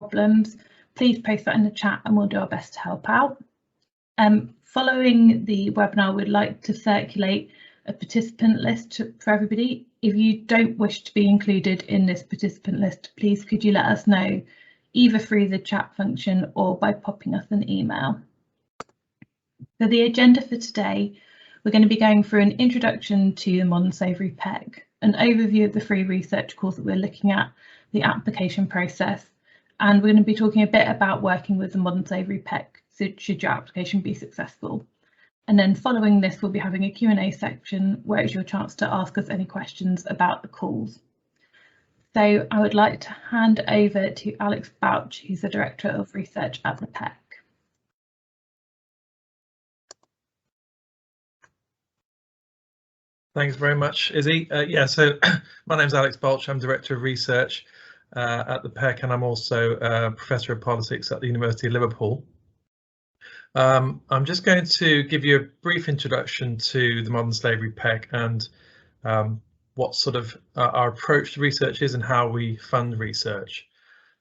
problems, please post that in the chat and we'll do our best to help out. Following the webinar, we'd like to circulate a participant list for everybody. If you don't wish to be included in this participant list, please could you let us know either through the chat function or by popping us an email. So the agenda for today, we're going to be going through an introduction to the Modern Slavery PEC, an overview of the free research course that we're looking at, the application process, and we're going to be talking a bit about working with the Modern Slavery PEC should your application be successful. And then following this, we'll be having a Q&A section where it's your chance to ask us any questions about the calls. So I would like to hand over to Alex Bouch, who's the Director of Research at the PEC. Thanks very much, Izzy. So my name's Alex Bouch. I'm Director of Research at the PEC, and I'm also a Professor of Politics at the University of Liverpool. I'm just going to give you a brief introduction to the Modern Slavery PEC and what sort of our approach to research is and how we fund research.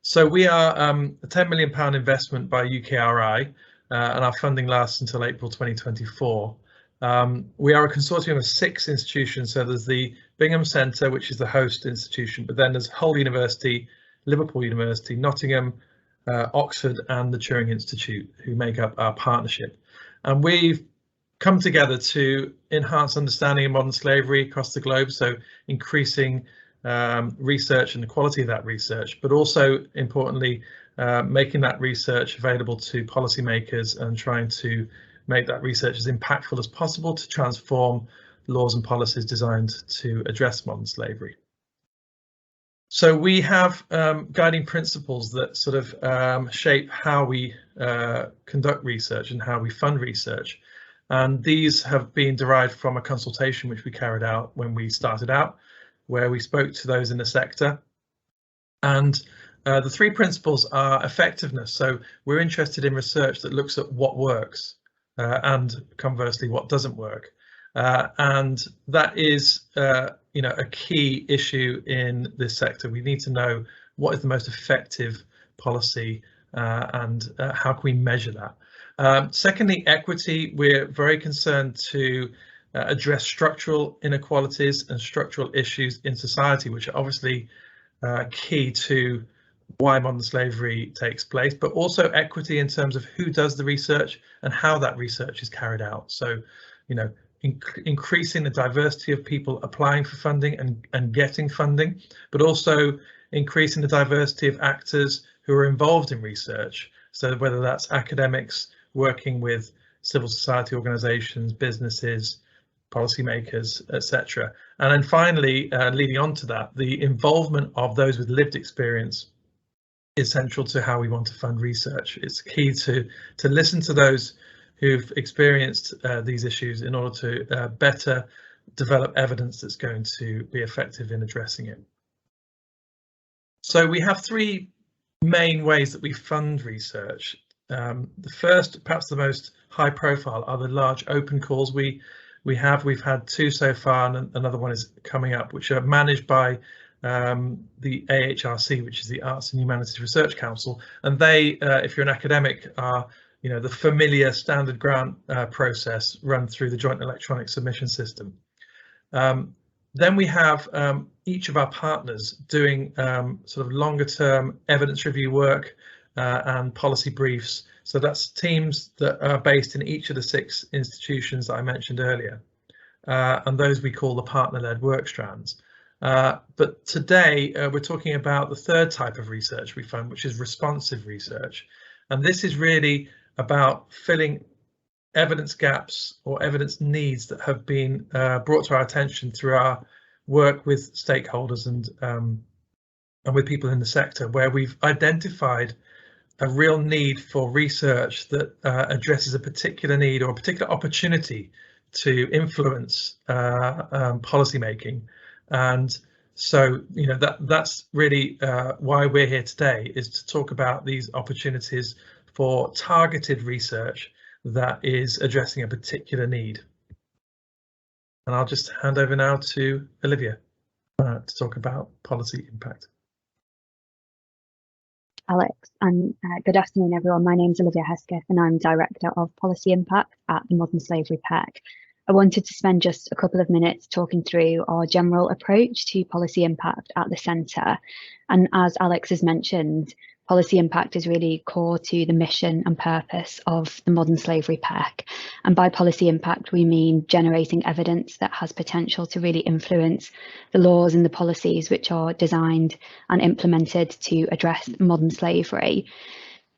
So we are a £10 million investment by UKRI, and our funding lasts until April 2024. We are a consortium of 6 institutions, so there's the Bingham Centre, which is the host institution, but then there's Hull University, Liverpool University, Nottingham, Oxford and the Turing Institute, who make up our partnership. And we've come together to enhance understanding of modern slavery across the globe, so increasing research and the quality of that research, but also importantly making that research available to policymakers and trying to make that research as impactful as possible to transform laws and policies designed to address modern slavery. So we have guiding principles that sort of shape how we conduct research and how we fund research. And these have been derived from a consultation which we carried out when we started out, where we spoke to those in the sector. And the 3 principles are effectiveness. So we're interested in research that looks at what works and conversely what doesn't work. And that is a key issue in this sector. We need to know what is the most effective policy and how can we measure that. Secondly, equity. We're very concerned to address structural inequalities and structural issues in society, which are obviously key to why modern slavery takes place, but also equity in terms of who does the research and how that research is carried out. So, increasing the diversity of people applying for funding and getting funding, but also increasing the diversity of actors who are involved in research. So whether that's academics working with civil society organisations, businesses, policymakers, etc. And then finally, leading on to that, the involvement of those with lived experience is central to how we want to fund research. It's key to listen to those who've experienced these issues in order to better develop evidence that's going to be effective in addressing it. So we have 3 main ways that we fund research. The first, perhaps the most high profile, are the large open calls we've had 2 so far, and another one is coming up, which are managed by the AHRC, which is the Arts and Humanities Research Council, and they, if you're an academic, are the familiar standard grant process run through the Joint Electronic Submission System. Then we have each of our partners doing sort of longer term evidence review work and policy briefs. So that's teams that are based in each of the 6 institutions that I mentioned earlier, and those we call the partner-led work strands. But today we're talking about the 3rd type of research we fund, which is responsive research. And this is really about filling evidence gaps or evidence needs that have been brought to our attention through our work with stakeholders and with people in the sector, where we've identified a real need for research that addresses a particular need or a particular opportunity to influence policy making. And so, that's really why we're here today, is to talk about these opportunities for targeted research that is addressing a particular need. And I'll just hand over now to Olivia to talk about policy impact. Alex, and good afternoon everyone. My name's Olivia Hesketh and I'm Director of Policy Impact at the Modern Slavery PEC. I wanted to spend just a couple of minutes talking through our general approach to policy impact at the centre. And as Alex has mentioned, policy impact is really core to the mission and purpose of the Modern Slavery PEC. And by policy impact, we mean generating evidence that has potential to really influence the laws and the policies which are designed and implemented to address modern slavery.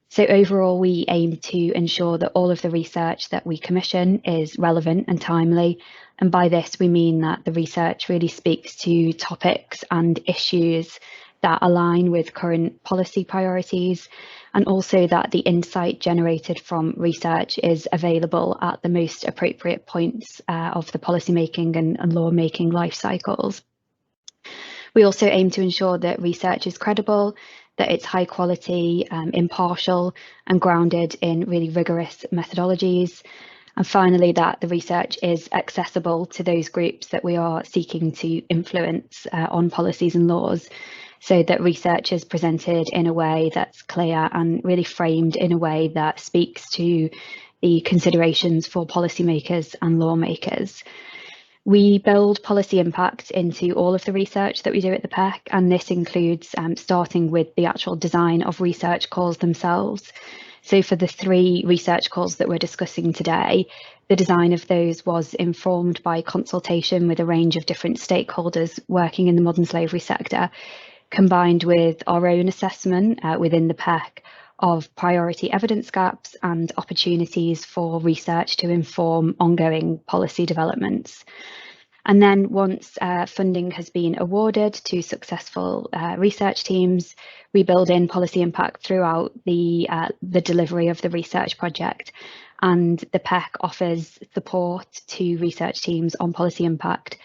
So overall, we aim to ensure that all of the research that we commission is relevant and timely. And by this, we mean that the research really speaks to topics and issues that align with current policy priorities, and also that the insight generated from research is available at the most appropriate points of the policymaking and lawmaking life cycles. We also aim to ensure that research is credible, that it's high quality, impartial and grounded in really rigorous methodologies. And finally, that the research is accessible to those groups that we are seeking to influence on policies and laws, so that research is presented in a way that's clear and really framed in a way that speaks to the considerations for policymakers and lawmakers. We build policy impact into all of the research that we do at the PEC, and this includes starting with the actual design of research calls themselves. So for the 3 research calls that we're discussing today, the design of those was informed by consultation with a range of different stakeholders working in the modern slavery sector, combined with our own assessment within the PEC of priority evidence gaps and opportunities for research to inform ongoing policy developments. And then once funding has been awarded to successful research teams, we build in policy impact throughout the delivery of the research project. And the PEC offers support to research teams on policy impact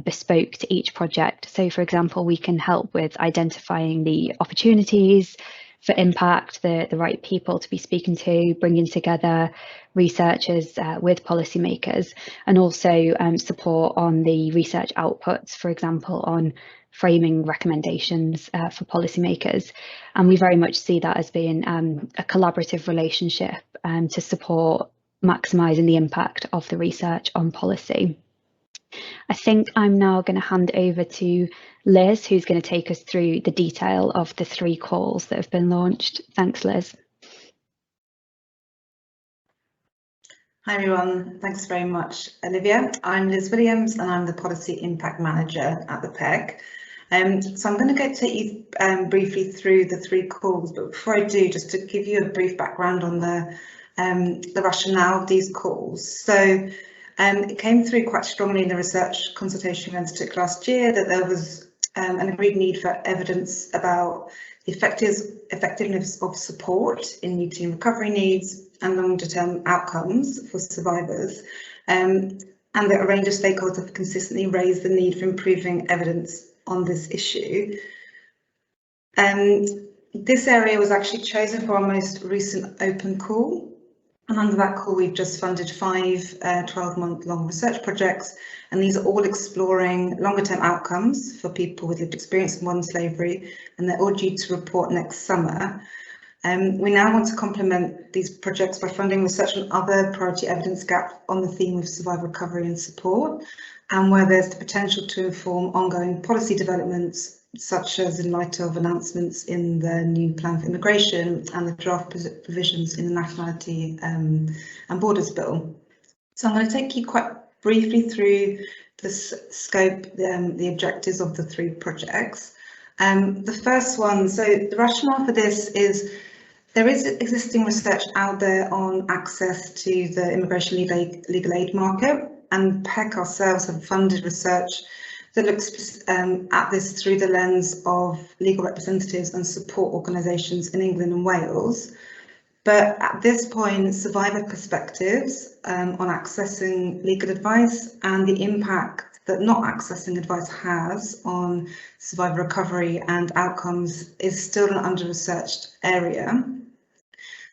bespoke to each project. So for example, we can help with identifying the opportunities for impact, the right people to be speaking to, bringing together researchers with policymakers, and also support on the research outputs, for example, on framing recommendations for policymakers. And we very much see that as being a collaborative relationship to support maximising the impact of the research on policy. I think I'm now going to hand over to Liz, who's going to take us through the detail of the 3 calls that have been launched. Thanks, Liz. Hi everyone, thanks very much, Olivia. I'm Liz Williams and I'm the Policy Impact Manager at the PEC. So I'm going to take you briefly through the 3 calls, but before I do, just to give you a brief background on the rationale of these calls. So it came through quite strongly in the research consultation events took last year that there was an agreed need for evidence about the effectiveness of support in meeting recovery needs and longer-term outcomes for survivors, and that a range of stakeholders have consistently raised the need for improving evidence on this issue. This area was actually chosen for our most recent open call. And under that call, we've just funded 5 12-month-long research projects, and these are all exploring longer-term outcomes for people with lived experience of modern slavery, and they're all due to report next summer. We now want to complement these projects by funding research on other priority evidence gaps on the theme of survivor recovery and support, and where there's the potential to inform ongoing policy developments, such as in light of announcements in the new plan for immigration and the draft provisions in the Nationality and Borders Bill. So I'm going to take you quite briefly through the scope, the objectives of the 3 projects. The first one, so the rationale for this is there is existing research out there on access to the immigration legal aid market, and PEC ourselves have funded research that looks at this through the lens of legal representatives and support organisations in England and Wales. But at this point, survivor perspectives on accessing legal advice and the impact that not accessing advice has on survivor recovery and outcomes is still an under-researched area.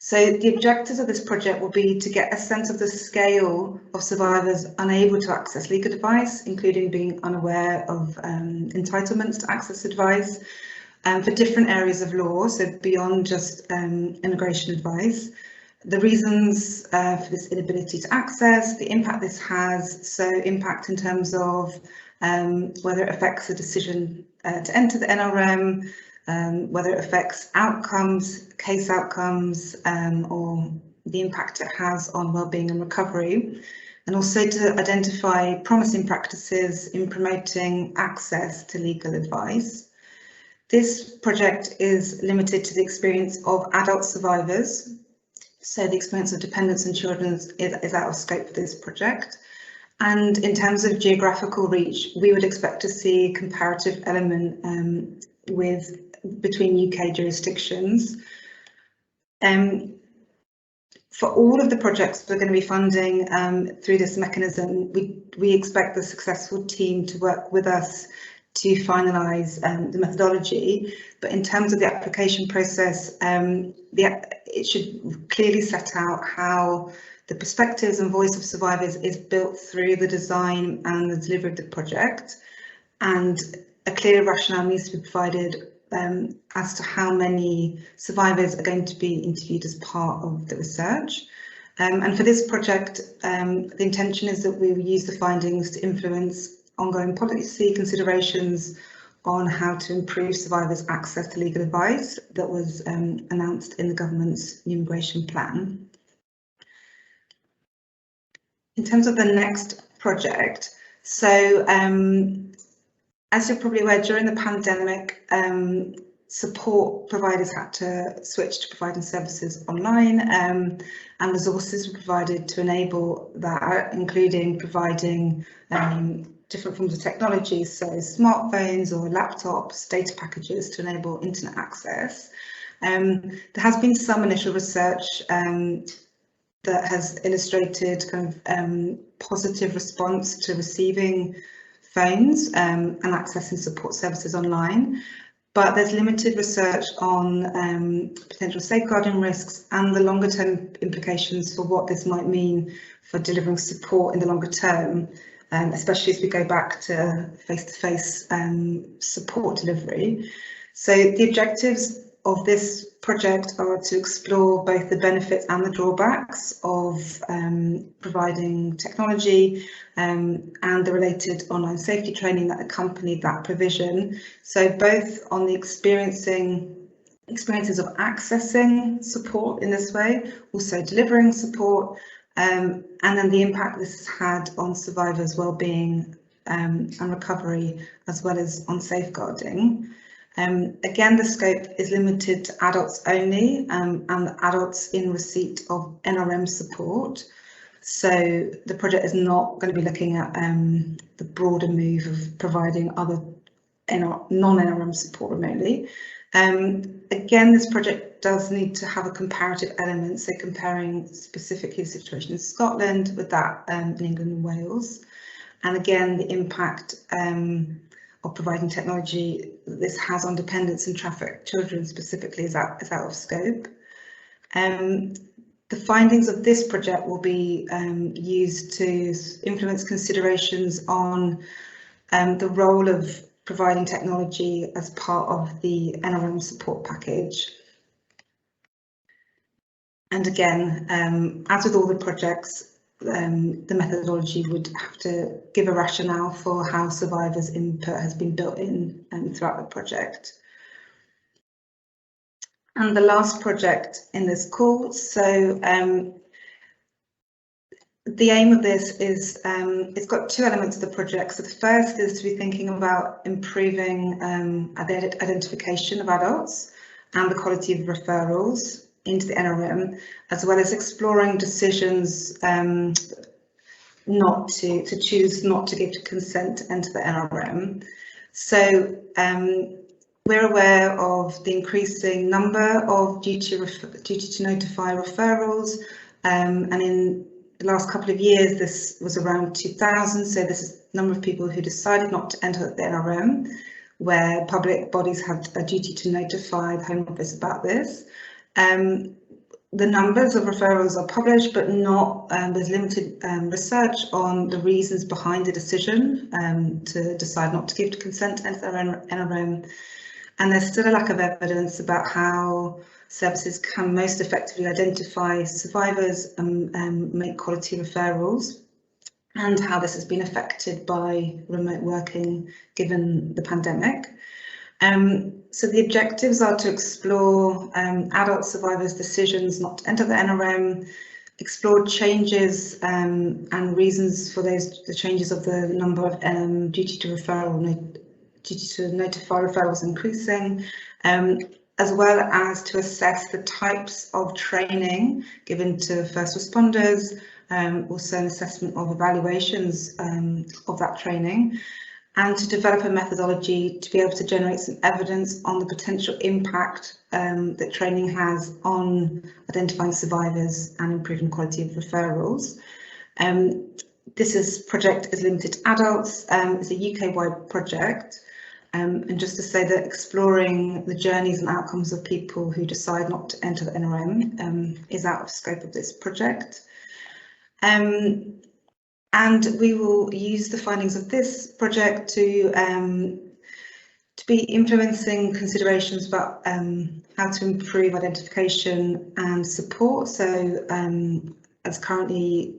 So the objectives of this project will be to get a sense of the scale of survivors unable to access legal advice, including being unaware of entitlements to access advice, for different areas of law, so beyond just immigration advice. The reasons for this inability to access, the impact this has, so impact in terms of whether it affects the decision to enter the NRM, whether it affects outcomes, case outcomes, or the impact it has on wellbeing and recovery, and also to identify promising practices in promoting access to legal advice. This project is limited to the experience of adult survivors, so the experience of dependents and children is out of scope for this project. And in terms of geographical reach, we would expect to see a comparative element between UK jurisdictions. For all of the projects we're going to be funding through this mechanism, we expect the successful team to work with us to finalise the methodology. But in terms of the application process, it should clearly set out how the perspectives and voice of survivors is built through the design and the delivery of the project, and a clear rationale needs to be provided as to how many survivors are going to be interviewed as part of the research. And for this project, the intention is that we will use the findings to influence ongoing policy considerations on how to improve survivors' access to legal advice that was announced in the government's new immigration plan. In terms of the next project, so as you're probably aware, during the pandemic, support providers had to switch to providing services online, and resources were provided to enable that, including providing different forms of technology, so smartphones or laptops, data packages to enable internet access. There has been some initial research that has illustrated kind of positive response to receiving phones and accessing support services online, but there's limited research on potential safeguarding risks and the longer term implications for what this might mean for delivering support in the longer term, especially as we go back to face-to-face support delivery. So the objectives of this project are to explore both the benefits and the drawbacks of providing technology and the related online safety training that accompanied that provision. So both on the experiences of accessing support in this way, also delivering support, and then the impact this has had on survivors' wellbeing and recovery, as well as on safeguarding. Again, the scope is limited to adults only and adults in receipt of NRM support. So the project is not going to be looking at the broader move of providing other non-NRM support remotely. Again, this project does need to have a comparative element, so comparing specifically the situation in Scotland with that in England and Wales. And again, the impact of providing technology this has on dependents and trafficked children specifically is out of scope. The findings of this project will be used to influence considerations on the role of providing technology as part of the NRM support package. And again, as with all the projects, the methodology would have to give a rationale for how survivors' input has been built in throughout the project. And the last project in this call, so the aim of this is, it's got two elements of the project. So the first is to be thinking about improving the identification of adults and the quality of referrals into the NRM, as well as exploring decisions not to choose not to give consent to enter the NRM. So we're aware of the increasing number of duty to notify referrals, and in the last couple of years this was around 2,000, so this is the number of people who decided not to enter the NRM, where public bodies have a duty to notify the Home Office about this. The numbers of referrals are published, but not there's limited research on the reasons behind the decision to decide not to give consent to enter their NRM. and there's still a lack of evidence about how services can most effectively identify survivors and make quality referrals, and how this has been affected by remote working given the pandemic. So the objectives are to explore adult survivors' decisions not to enter the NRM, explore changes and reasons for the changes of the number of duty to notify referrals increasing, as well as to assess the types of training given to first responders, also an assessment of evaluations of that training, and to develop a methodology to be able to generate some evidence on the potential impact that training has on identifying survivors and improving quality of referrals. This project is limited to adults. It's a UK-wide project. And just to say that exploring the journeys and outcomes of people who decide not to enter the NRM is out of scope of this project. And we will use the findings of this project to be influencing considerations about how to improve identification and support. So as currently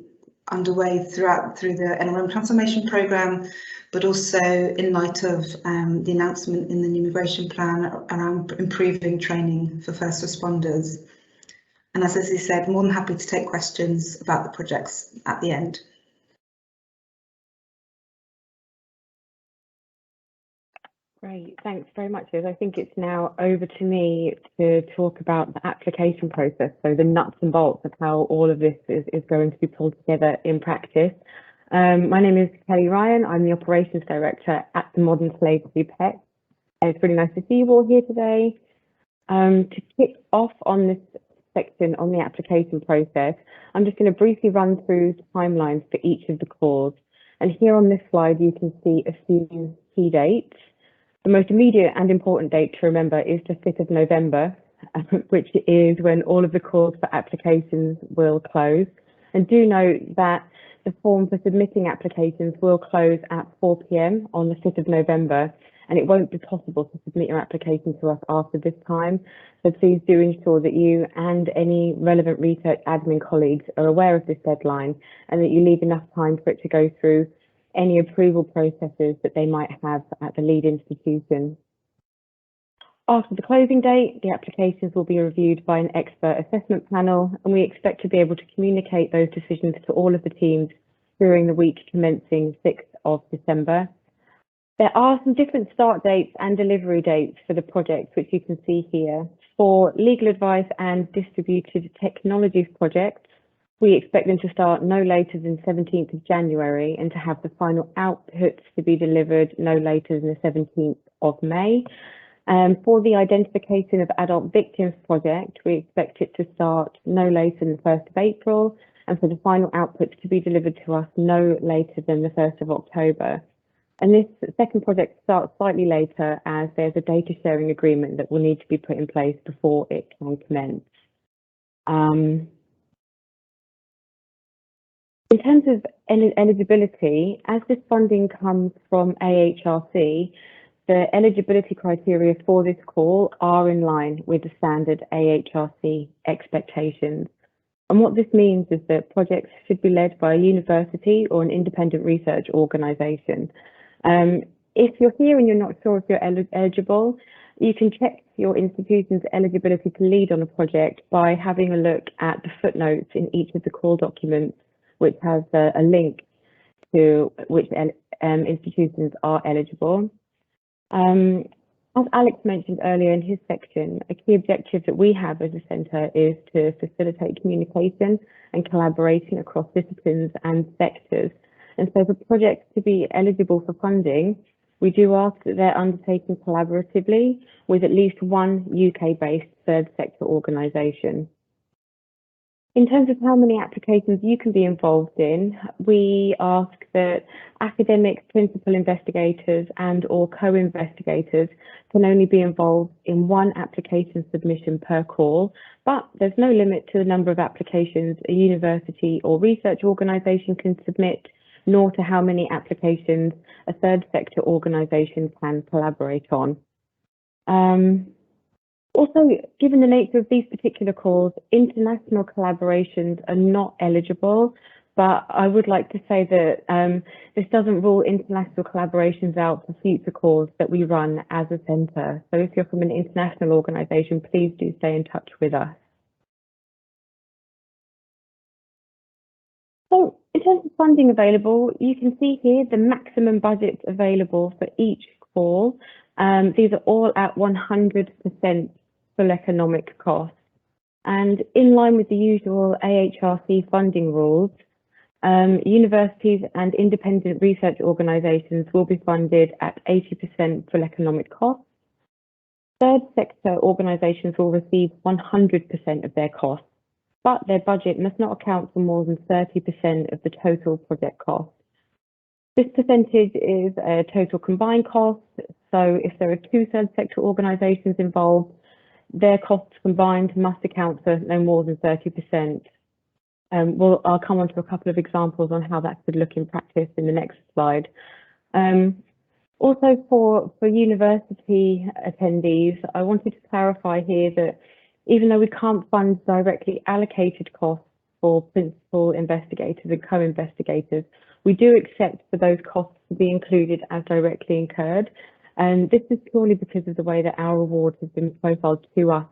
underway through the NRM transformation programme, but also in light of the announcement in the new immigration plan around improving training for first responders. And as Leslie said, more than happy to take questions about the projects at the end. Great, thanks very much, Liz. I think it's now over to me to talk about the application process, so the nuts and bolts of how all of this is going to be pulled together in practice. My name is Kelly Ryan. I'm the Operations Director at the Modern Slavery PEC. It's really nice to see you all here today. To kick off on this section on the application process, I'm just going to briefly run through the timelines for each of the calls. And here on this slide, you can see a few key dates. The most immediate and important date to remember is the 5th of November, which is when all of the calls for applications will close. And do note that the form for submitting applications will close at 4 p.m. on the 5th of November, and it won't be possible to submit your application to us after this time. So please do ensure that you and any relevant research admin colleagues are aware of this deadline, and that you leave enough time for it to go through any approval processes that they might have at the lead institution. After the closing date, the applications will be reviewed by an expert assessment panel, and we expect to be able to communicate those decisions to all of the teams during the week commencing 6th of December. There are some different start dates and delivery dates for the project, which you can see here. For legal advice and distributed technologies projects, we expect them to start no later than 17th of January and to have the final outputs to be delivered no later than the 17th of May. For the identification of adult victims project, we expect it to start no later than the 1st of April, and for the final outputs to be delivered to us no later than the 1st of October. And this second project starts slightly later, as there's a data sharing agreement that will need to be put in place before it can commence. In terms of eligibility, as this funding comes from AHRC, the eligibility criteria for this call are in line with the standard AHRC expectations. And what this means is that projects should be led by a university or an independent research organisation. If you're here and you're not sure if you're eligible, you can check your institution's eligibility to lead on a project by having a look at the footnotes in each of the call documents, which has a link to which institutions are eligible. As Alex mentioned earlier in his section, a key objective that we have as a centre is to facilitate communication and collaboration across disciplines and sectors. And so for projects to be eligible for funding, we do ask that they're undertaken collaboratively with at least one UK-based third sector organisation. In terms of how many applications you can be involved in, we ask that academic principal investigators and or co-investigators can only be involved in one application submission per call, but there's no limit to the number of applications a university or research organisation can submit, nor to how many applications a third sector organisation can collaborate on. Also, given the nature of these particular calls, international collaborations are not eligible, but I would like to say that this doesn't rule international collaborations out for future calls that we run as a centre. So if you're from an international organisation, please do stay in touch with us. So in terms of funding available, you can see here the maximum budgets available for each call. These are all at 100% full economic cost. And in line with the usual AHRC funding rules, universities and independent research organisations will be funded at 80% full economic cost. Third sector organisations will receive 100% of their costs, but their budget must not account for more than 30% of the total project cost. This percentage is a total combined cost, so if there are two third sector organisations involved, their costs combined must account for no more than 30%. I'll come on to a couple of examples on how that could look in practice in the next slide. Also for university attendees, I wanted to clarify here that even though we can't fund directly allocated costs for principal investigators and co-investigators, we do accept for those costs to be included as directly incurred. And this is purely because of the way that our award has been profiled to us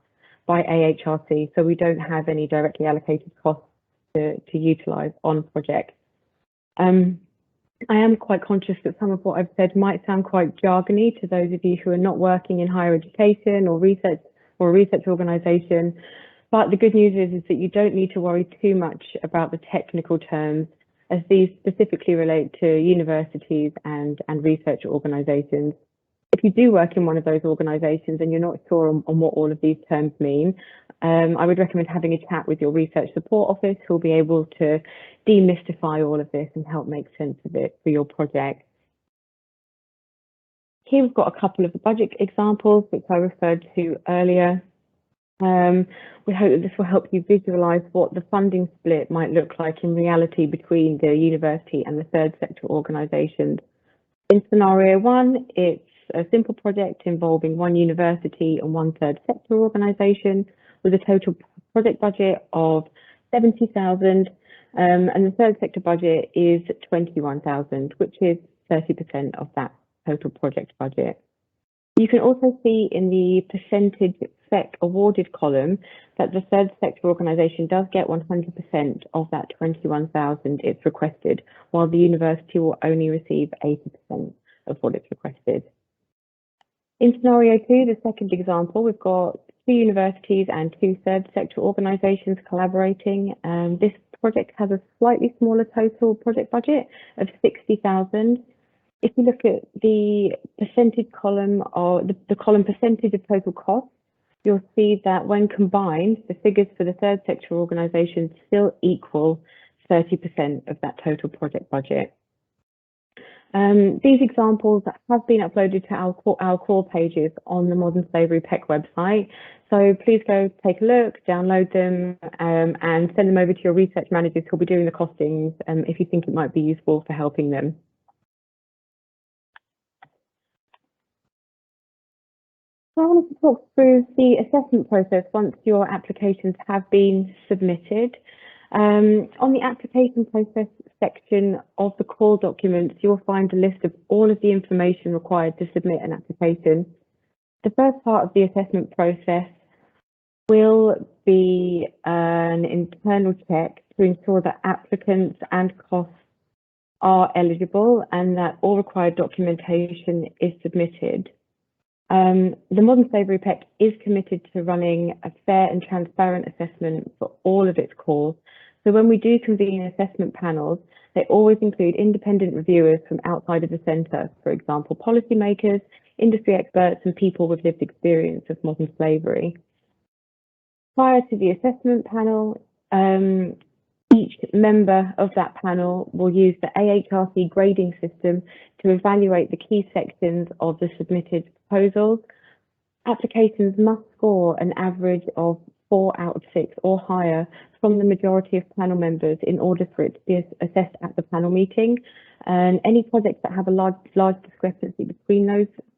by AHRC, so we don't have any directly allocated costs to utilise on projects. I am quite conscious that some of what I've said might sound quite jargony to those of you who are not working in higher education or research or a research organisation, but the good news is that you don't need to worry too much about the technical terms, as these specifically relate to universities and research organisations. If you do work in one of those organisations and you're not sure on what all of these terms mean, I would recommend having a chat with your research support office, who will be able to demystify all of this and help make sense of it for your project. Here we've got a couple of the budget examples which I referred to earlier. We hope that this will help you visualise what the funding split might look like in reality between the university and the third sector organisations. In scenario one, it's a simple project involving one university and one third sector organisation with a total project budget of 70,000, and the third sector budget is 21,000, which is 30% of that total project budget. You can also see in the percentage SEC awarded column that the third sector organisation does get 100% of that 21,000 it's requested, while the university will only receive 80% of what it's requested. In scenario two, the second example, we've got two universities and two third sector organisations collaborating. This project has a slightly smaller total project budget of 60,000. If you look at the percentage column, or the column percentage of total cost, you'll see that when combined, the figures for the third sector organisations still equal 30% of that total project budget. These examples have been uploaded to our core pages on the Modern Slavery PEC website, so please go take a look, download them, and send them over to your research managers who'll be doing the costings if you think it might be useful for helping them. So I wanted to talk through the assessment process once your applications have been submitted. On the application process section of the call documents, you'll find a list of all of the information required to submit an application. The first part of the assessment process will be an internal check to ensure that applicants and costs are eligible and that all required documentation is submitted. The Modern Slavery PEC is committed to running a fair and transparent assessment for all of its calls. So when we do convene assessment panels, they always include independent reviewers from outside of the centre, for example, policymakers, industry experts, and people with lived experience of modern slavery. Prior to the assessment panel, each member of that panel will use the AHRC grading system to evaluate the key sections of the submitted proposals. Applications must score an average of 4 out of 6 or higher from the majority of panel members in order for it to be assessed at the panel meeting. And any projects that have a large discrepancy between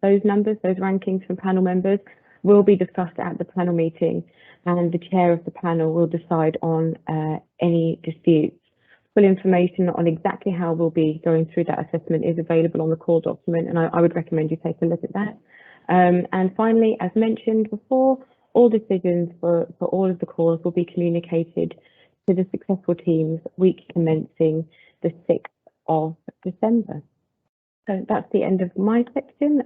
those numbers, those rankings from panel members, will be discussed at the panel meeting, and the chair of the panel will decide on any disputes. Full information on exactly how we'll be going through that assessment is available on the call document, and I would recommend you take a look at that. And finally, as mentioned before, all decisions for all of the calls will be communicated to the successful teams week commencing the 6th of December. So that's the end of my section.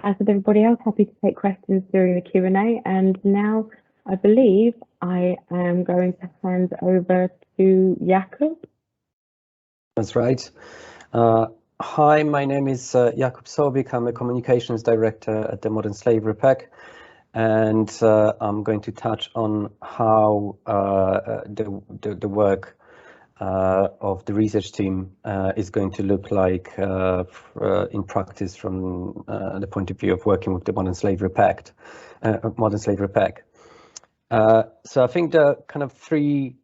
As with everybody else, happy to take questions during the Q&A. And now I believe I am going to hand over to Jakub. That's right. Hi, my name is Jakub Sobik. I'm a communications director at the Modern Slavery PEC, and I'm going to touch on how the work of the research team is going to look like in practice from the point of view of working with the Modern Slavery PEC. So I think there are kind of three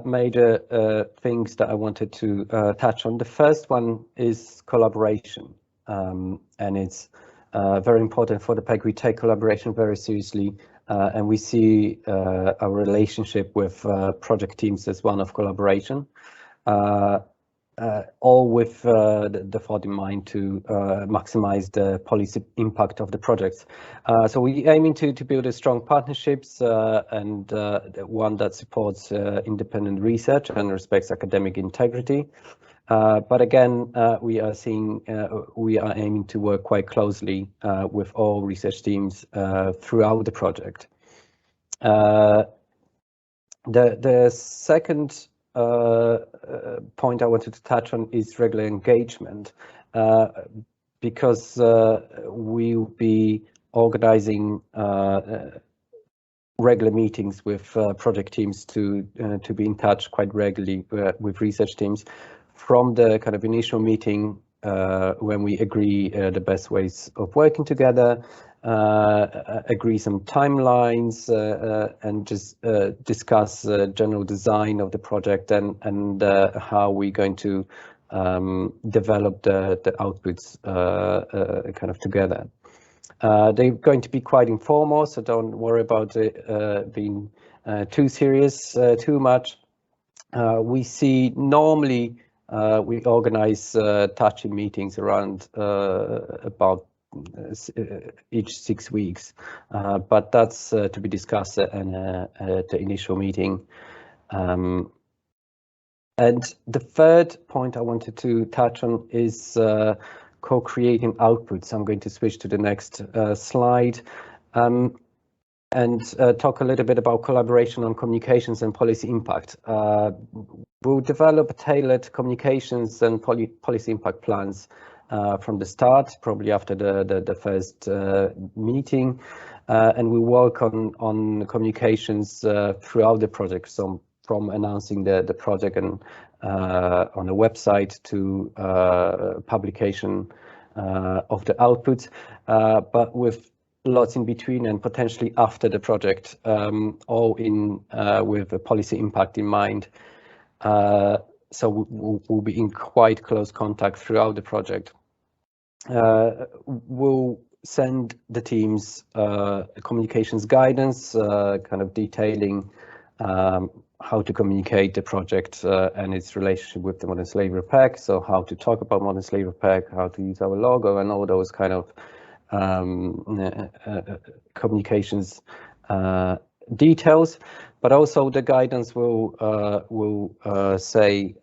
major things that I wanted to touch on. The first one is collaboration, and it's very important for the PEC. We take collaboration very seriously, and we see our relationship with project teams as one of collaboration, all with the thought in mind to maximize the policy impact of the projects. So we aiming to build a strong partnerships and one that supports independent research and respects academic integrity. But again, we are aiming to work quite closely with all research teams throughout the project. The second point I wanted to touch on is regular engagement, because we will be organizing regular meetings with project teams to be in touch quite regularly with research teams, from the kind of initial meeting when we agree the best ways of working together, agree some timelines, and just discuss general design of the project and how we're going to develop the outputs kind of together. They're going to be quite informal, so don't worry about it being too serious, too much. We see normally we organize touching meetings around about each 6 weeks, but that's to be discussed at the initial meeting. And the third point I wanted to touch on is co-creating outputs. I'm going to switch to the next slide and talk a little bit about collaboration on communications and policy impact. We'll develop tailored communications and policy impact plans from the start, probably after the first meeting, and we work on communications throughout the project, so from announcing the project and on a website to publication of the outputs, but with lots in between and potentially after the project, all in with a policy impact in mind. So we'll be in quite close contact throughout the project. We'll send the teams communications guidance, kind of detailing how to communicate the project and its relationship with the Modern Slavery PEC. So how to talk about Modern Slavery PEC, how to use our logo, and all those kind of communications details. But also the guidance will say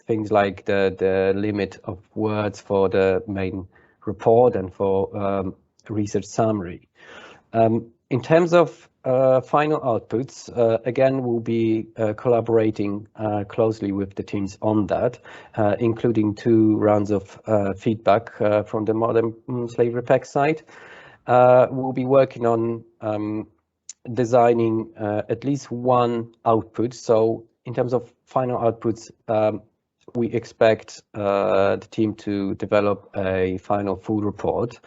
things like the limit of words for the main report and for research summary. In terms of final outputs, again, we'll be collaborating closely with the teams on that, including 2 rounds of feedback from the Modern Slavery PEC side. We'll be working on designing at least 1 output. So in terms of final outputs, we expect the team to develop a final full report.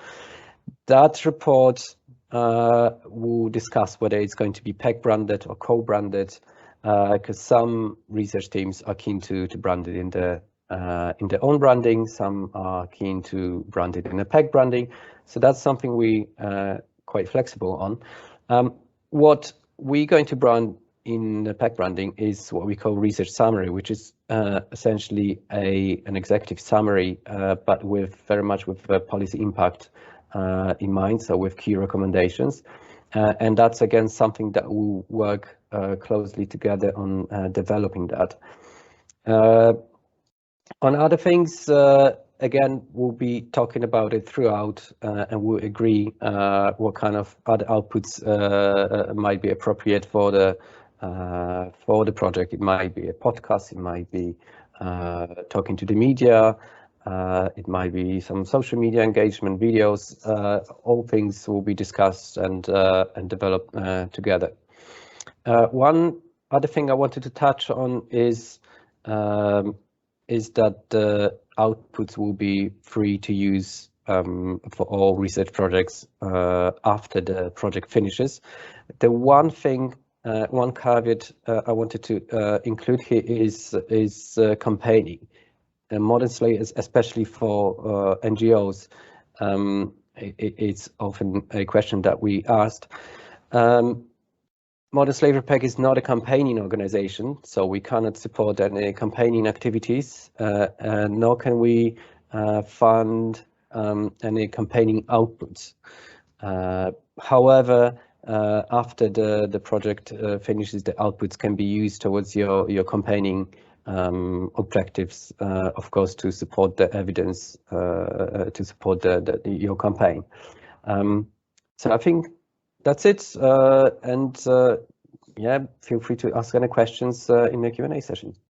That report we'll discuss whether it's going to be PEC branded or co-branded, because some research teams are keen to brand it in the in their own branding. Some are keen to brand it in a PEC branding. So that's something we quite flexible on. What we're going to brand in the PEC branding is what we call research summary, which is essentially an executive summary, but with very much with policy impact in mind, so with key recommendations. And that's again something that we'll work closely together on developing that. On other things, again, we'll be talking about it throughout, and we'll agree what kind of other outputs might be appropriate for the project. It might be a podcast, it might be talking to the media, it might be some social media engagement videos. All things will be discussed and developed together. One other thing I wanted to touch on is that the outputs will be free to use for all research projects after the project finishes. The one thing, one caveat I wanted to include here is campaigning. And Modern Slavery, especially for NGOs, it's often a question that we asked. Modern Slavery PEC is not a campaigning organization, so we cannot support any campaigning activities, nor can we fund any campaigning outputs. However, after the project finishes, the outputs can be used towards your campaigning objectives, of course, to support the evidence, to support your campaign. So I think that's it, and yeah, feel free to ask any questions in the Q&A session.